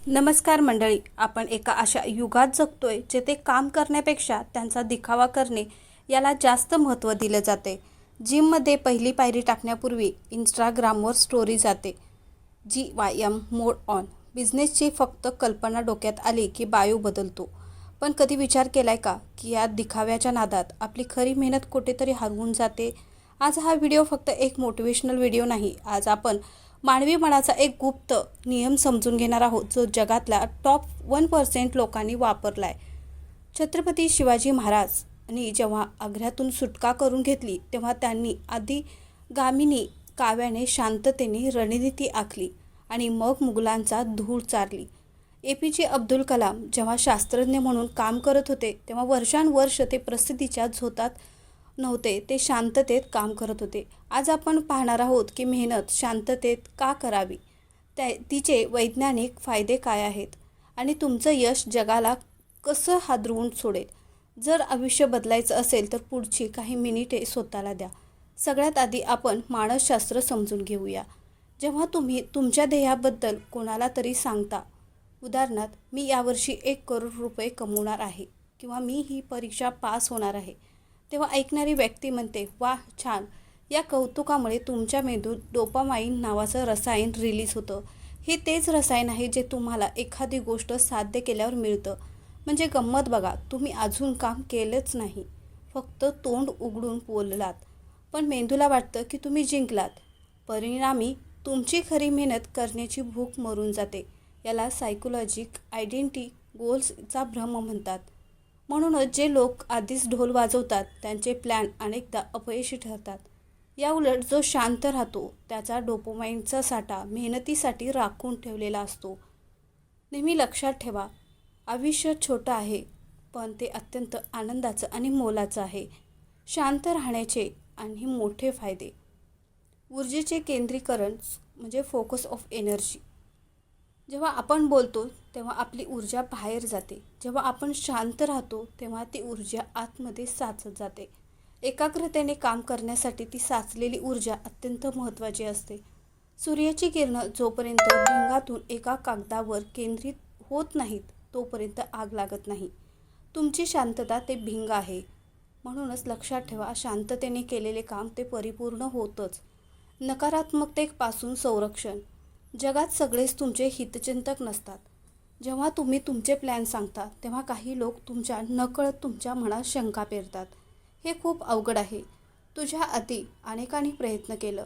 नमस्कार मंडळी. आपण एका अशा युगात जगतोय जेथे काम करण्यापेक्षा त्यांचा दिखावा करणे याला जास्त महत्त्व दिलं जाते. जिममध्ये पहिली पायरी टाकण्यापूर्वी इंस्टाग्रामवर स्टोरी जाते. GYM mode on. बिझनेसची फक्त कल्पना डोक्यात आली की बायो बदलतो. पण कधी विचार केलाय का की या दिखाव्याच्या नादात आपली खरी मेहनत कुठेतरी हरवून जाते? आज हा व्हिडिओ फक्त एक मोटिवेशनल व्हिडिओ नाही. आज आपण मानवी मनाचा एक गुप्त नियम समजून घेणार आहोत जो जगातल्या टॉप 1% लोकांनी वापरलाय. छत्रपती शिवाजी महाराजांनी जेव्हा आग्र्यातून सुटका करून घेतली तेव्हा त्यांनी आधी गामिनी काव्याने शांततेने रणनीती आखली आणि मग मुघलांचा धूळ चारली. APJ अब्दुल कलाम जेव्हा शास्त्रज्ञ म्हणून काम करत होते तेव्हा वर्षानुवर्ष ते प्रसिद्धीच्या झोतात नव्हते, ते शांततेत काम करत होते. आज आपण पाहणार आहोत की मेहनत शांततेत का करावी, तिचे वैज्ञानिक फायदे काय आहेत आणि तुमचं यश जगाला कसं हादरवून सोडेल. जर आयुष्य बदलायचं असेल तर पुढची काही मिनिटे स्वतःला द्या. सगळ्यात आधी आपण मानसशास्त्र समजून घेऊया. जेव्हा तुम्ही तुमच्या ध्येयाबद्दल कोणाला तरी सांगता, उदाहरणार्थ मी यावर्षी 1 करोड रुपये कमवणार आहे किंवा मी ही परीक्षा पास होणार आहे, तेव्हा ऐकणारी व्यक्ती म्हणते, वाह छान. या कौतुकामुळे तुमच्या मेंदूत डोपामाइन नावाचं रसायन रिलीज होतं. हे तेच रसायन आहे जे तुम्हाला एखादी गोष्ट साध्य केल्यावर मिळतं. म्हणजे गंमत बघा, तुम्ही अजून काम केलंच नाही, फक्त तोंड उघडून बोललात, पण मेंदूला वाटतं की तुम्ही जिंकलात. परिणामी तुमची खरी मेहनत करण्याची भूक मरून जाते. याला सायकोलॉजिक आयडेंटिटी गोल्सचा भ्रम म्हणतात. म्हणूनच जे लोक आधीच ढोल वाजवतात त्यांचे प्लॅन अनेकदा अपयशी ठरतात. याउलट जो शांत राहतो त्याचा डोपामाइनचा साठा मेहनतीसाठी राखून ठेवलेला असतो. नेहमी लक्षात ठेवा, आयुष्य छोटं आहे पण ते अत्यंत आनंदाचं आणि मोलाचं आहे. शांत राहण्याचे आणि मोठे फायदे. ऊर्जेचे केंद्रीकरण म्हणजे फोकस ऑफ एनर्जी. जेव्हा आपण बोलतो तेव्हा आपली ऊर्जा बाहेर जाते. जेव्हा आपण शांत राहतो तेव्हा ती ऊर्जा आतमध्ये साचत जाते. एकाग्रतेने काम करण्यासाठी ती साचलेली ऊर्जा अत्यंत महत्त्वाची असते. सूर्याची किरणं जोपर्यंत भिंगातून एका कागदावर केंद्रित होत नाहीत तोपर्यंत आग लागत नाही. तुमची शांतता ते भिंग आहे. म्हणूनच लक्षात ठेवा, शांततेने केलेले काम ते परिपूर्ण होतच. नकारात्मकतेपासून संरक्षण. जगात सगळेच तुमचे हितचिंतक नसतात. जेव्हा तुम्ही तुमचे प्लॅन सांगता तेव्हा काही लोक तुमच्या नकळत तुमच्या मनात शंका पेरतात. हे खूप अवघड आहे. तुझ्या आधी अनेकांनी प्रयत्न केलं,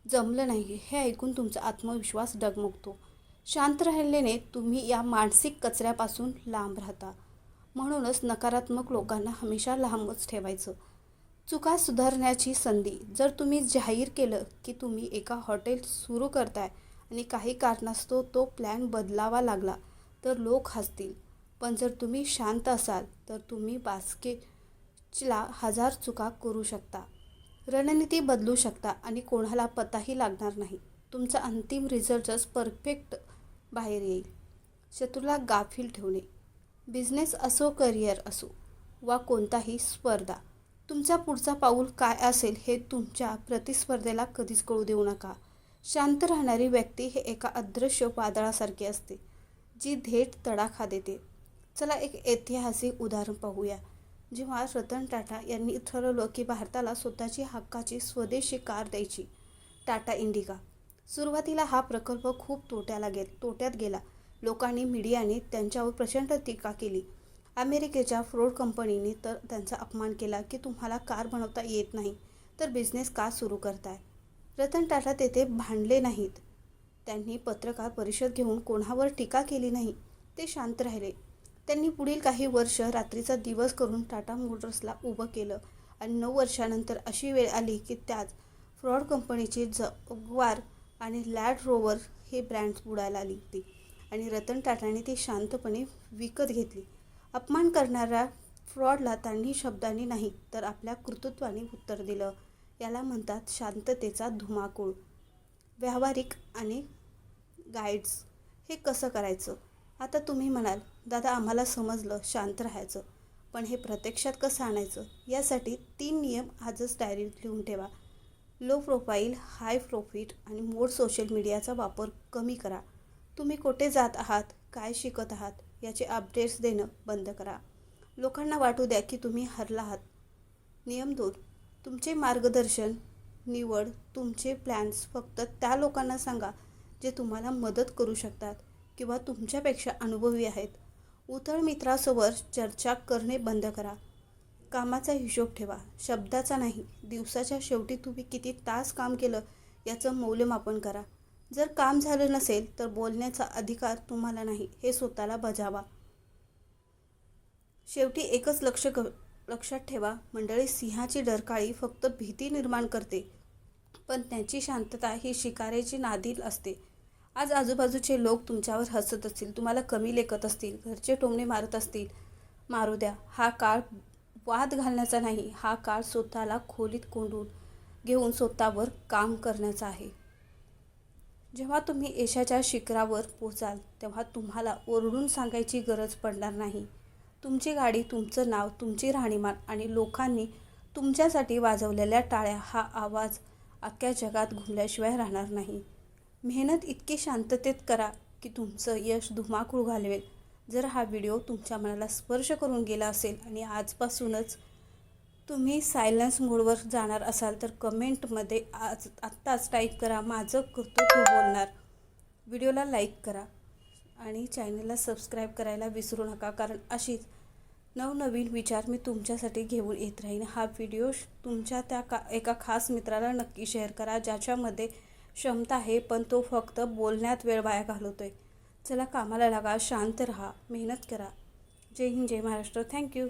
जमलं नाही, हे ऐकून तुमचा आत्मविश्वास डगमगतो. शांत राहिल्याने तुम्ही या मानसिक कचऱ्यापासून लांब राहता. म्हणूनच नकारात्मक लोकांना हमेशा लांबच ठेवायचं. चुका सुधारण्याची संधी. जर तुम्ही जाहीर केलं की तुम्ही एका हॉटेल सुरू करताय आणि काही कारणास्तव तो प्लॅन बदलावा लागला तर लोक हसतील. पण जर तुम्ही शांत असाल तर तुम्ही बास्केटला 1000 चुका करू शकता, रणनीती बदलू शकता आणि कोणाला पताही लागणार नाही. तुमचा अंतिम रिझल्टच परफेक्ट बाहेर येईल. शत्रूला गाफील ठेवणे. बिझनेस असो, करिअर असो वा कोणताही स्पर्धा, तुमचा पुढचा पाऊल काय असेल हे तुमच्या प्रतिस्पर्धेला कधीच कळू देऊ नका. शांत राहणारी व्यक्ती हे एका अदृश्य वादळासारखी असते जी थेट तडाखा देते. चला एक ऐतिहासिक उदाहरण पाहूया. जेव्हा रतन टाटा यांनी ठरवलं की भारताला स्वतःची हक्काची स्वदेशी कार द्यायची, टाटा इंडिका. सुरुवातीला हा प्रकल्प खूप तोट्यात गेला. लोकांनी, मीडियाने त्यांच्यावर प्रचंड टीका केली. अमेरिकेच्या फोर्ड कंपनीने तर त्यांचा अपमान केला की तुम्हाला कार बनवता येत नाही तर बिझनेस का सुरू करताय. रतन टाटा तेथे भांडले नाहीत. त्यांनी पत्रकार परिषद घेऊन कोणावर टीका केली नाही. ते शांत राहिले. त्यांनी पुढील काही वर्ष रात्रीचा दिवस करून टाटा मोटर्सला उभं केलं आणि 9 वर्षानंतर अशी वेळ आली की त्याच फ्रॉड कंपनीची जग्वार आणि लँड रोवर हे ब्रँड्स बुडायला लागली आणि रतन टाटाने ती शांतपणे विकत घेतली. अपमान करणाऱ्या फ्रॉडला त्यांनी शब्दांनी नाही तर आपल्या कर्तृत्वाने उत्तर दिलं. याला म्हणतात शांततेचा धुमाकूळ. व्यावहारिक आणि गाईड्स. हे कसं करायचं? आता तुम्ही म्हणाल, दादा आम्हाला समजलं शांत राहायचं, पण हे प्रत्यक्षात कसं आणायचं? यासाठी 3 नियम आजच डायरीत लिहून ठेवा. लो प्रोफाईल, हाय प्रॉफिट आणि मोड. सोशल मीडियाचा वापर कमी करा. तुम्ही कुठे जात आहात, काय शिकत आहात याचे अपडेट्स देणं बंद करा. लोकांना वाटू द्या की तुम्ही हरला आहात. नियम 2. तुमचे मार्गदर्शन निवड तुमचे प्लॅन्स फक्त त्या लोकांना सांगा जे तुम्हाला मदत करू शकतात किंवा तुमच्यापेक्षा अनुभवी आहेत. उथळ मित्रासोबत चर्चा करणे बंद करा. कामाचा हिशोब ठेवा, शब्दाचा नाही. दिवसाच्या शेवटी तुम्ही किती तास काम केलं याचं मूल्यमापन करा. जर काम झालं नसेल तर बोलण्याचा अधिकार तुम्हाला नाही हे स्वतःला बजावा. शेवटी एकच लक्षात ठेवा, मंडळी, सिंहाची डरकाळी फक्त भीती निर्माण करते, पण त्याची शांतता ही शिकारीची नादील असते. आज आजूबाजूचे लोक तुमच्यावर हसत असतील, तुम्हाला कमी लेखत असतील, घरचे टोमणे मारत असतील, मारू द्या. हा काळ वाद घालण्याचा नाही, हा काळ स्वतःला खोलीत कोंडून घेऊन स्वतःवर काम करण्याचा आहे. जेव्हा तुम्ही यशाच्या शिखरावर पोचाल तेव्हा तुम्हाला ओरडून सांगायची गरज पडणार नाही. तुमची गाडी, तुमचं नाव, तुमची राहणीमान आणि लोकांनी तुमच्यासाठी वाजवलेल्या टाळ्या हा आवाज अख्ख्या जगात घुमल्याशिवाय राहणार नाही. मेहनत इतकी शांततेत करा की तुमचं यश धुमाकूळ घालवेल. जर हा व्हिडिओ तुमच्या मनाला स्पर्श करून गेला असेल आणि आजपासूनच तुम्ही सायलन्स मोडवर जाणार असाल तर कमेंटमध्ये आत्ताच टाईप करा, माझं कर्तृत्व बोलणार. व्हिडिओला लाईक करा आणि चॅनलला सबस्क्राईब करायला विसरू नका, कारण अशीच नवनवीन विचार मी तुमच्यासाठी घेऊन येत राहीन. हा व्हिडिओ तुमच्या एका खास मित्राला नक्की शेअर करा ज्याच्यामध्ये क्षमता आहे पण तो फक्त बोलण्यात वेळ वाया घालवतोय. चला कामाला लागा, शांत राहा, मेहनत करा. जय हिंद, जय महाराष्ट्र. थँक्यू.